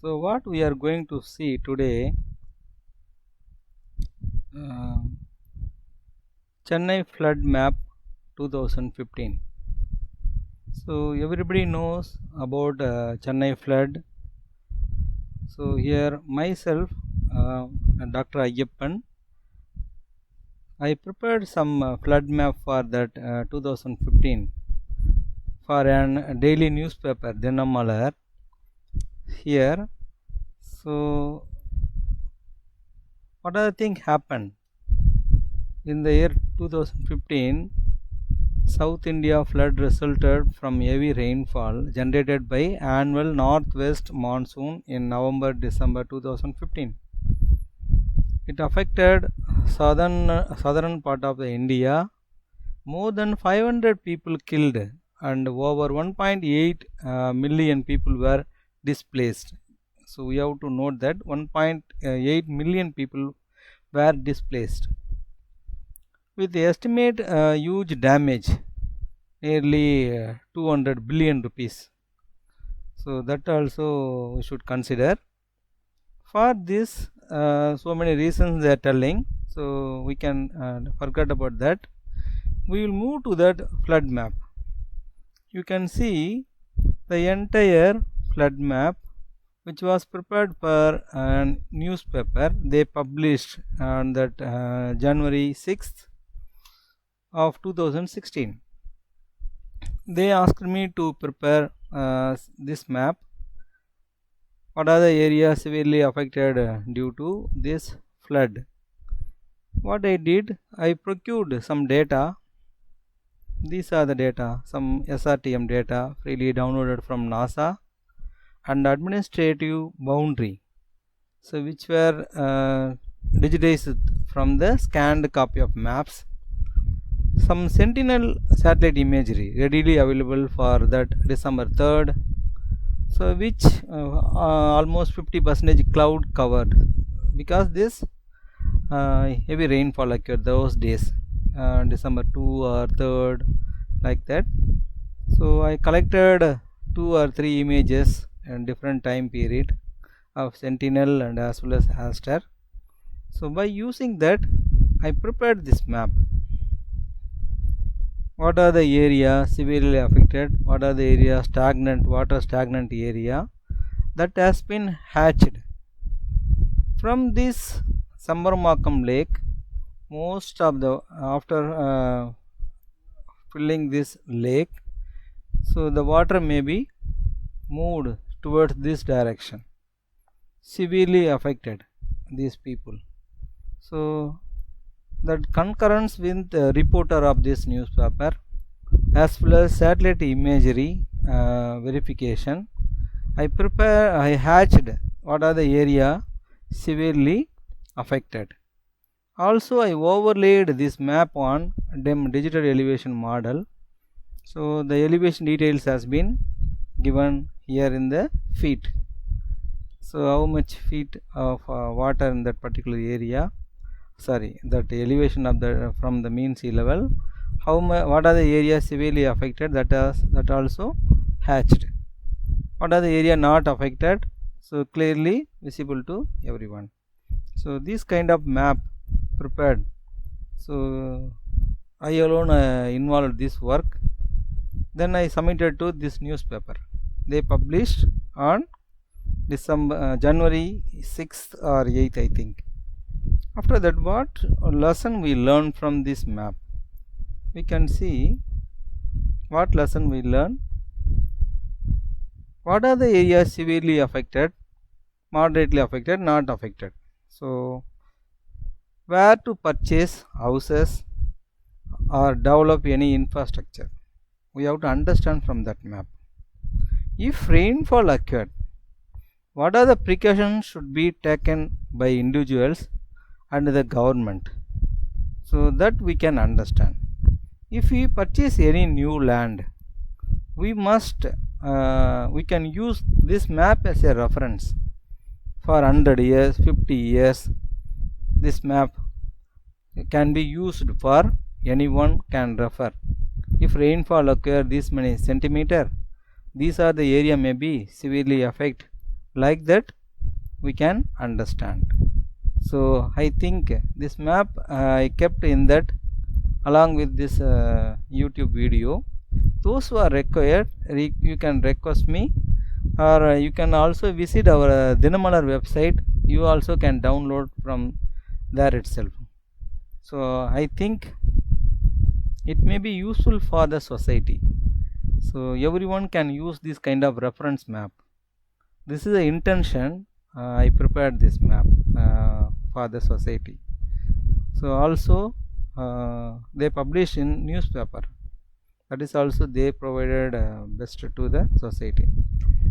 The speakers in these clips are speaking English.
So what we are going to see today, Chennai flood map 2015. So everybody knows about Chennai flood. So here myself, Dr. Ayyappan, I prepared some flood map for that 2015 for an daily newspaper Dinamalar here. So what other thing happened in the year 2015? South India flood resulted from heavy rainfall generated by annual northwest monsoon in November-December 2015. It affected southern part of the India. More than 500 people killed and over 1.8 million people were displaced. So we have to note that 1.8 million people were displaced, with the estimate huge damage, nearly 200 billion rupees. So that also we should consider. For this, so many reasons they are telling, so we can forget about that. We will move to that flood map. You can see the entire flood map which was prepared for a newspaper. They published on that January 6th of 2016. They asked me to prepare this map. What are the areas severely affected due to this flood? What I did, I procured some data. These are the data, some SRTM data freely downloaded from NASA and administrative boundary, so which were digitized from the scanned copy of maps. Some Sentinel satellite imagery readily available for that December 3rd, so which almost 50% cloud covered, because this heavy rainfall occurred those days, December 2 or 3rd, like that. So I collected 2 or 3 images in different time period of Sentinel and as well as Aster. So by using that, I prepared this map. What are the areas severely affected? What are the areas stagnant, water stagnant area that has been hatched from this Sambarmakam lake? Most of the after filling this lake, so the water may be moved towards this direction, severely affected these people. So that concurrence with the reporter of this newspaper as well as satellite imagery verification, I hatched what are the area severely affected. Also I overlaid this map on DEM digital elevation model. So the elevation details has been given here in the feet. So how much feet of water in that particular area, that elevation of the from the mean sea level, what are the areas severely affected, that also hatched. What are the area not affected, so clearly visible to everyone. So this kind of map prepared, so I alone involved this work. Then I submitted to this newspaper. They published on January 6th or 8th, I think. After that, what lesson we learned from this map? We can see what lesson we learned. What are the areas severely affected, moderately affected, not affected? So where to purchase houses or develop any infrastructure, we have to understand from that map. If rainfall occurred, what are the precautions should be taken by individuals and the government, so that we can understand. If we purchase any new land, we can use this map as a reference for 100 years, 50 years. This map can be used for anyone can refer. If rainfall occur this many centimeter, these are the area may be severely affected like that we can understand. So I think this map I kept in that along with this YouTube video. Those who are required, you can request me, or you can also visit our Dinamalar website. You also can download from there itself. So I think it may be useful for the society. So everyone can use this kind of reference map. This is the intention. I prepared this map for the society. So also they publish in newspaper. That is also they provided best to the society.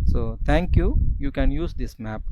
So thank you. You can use this map.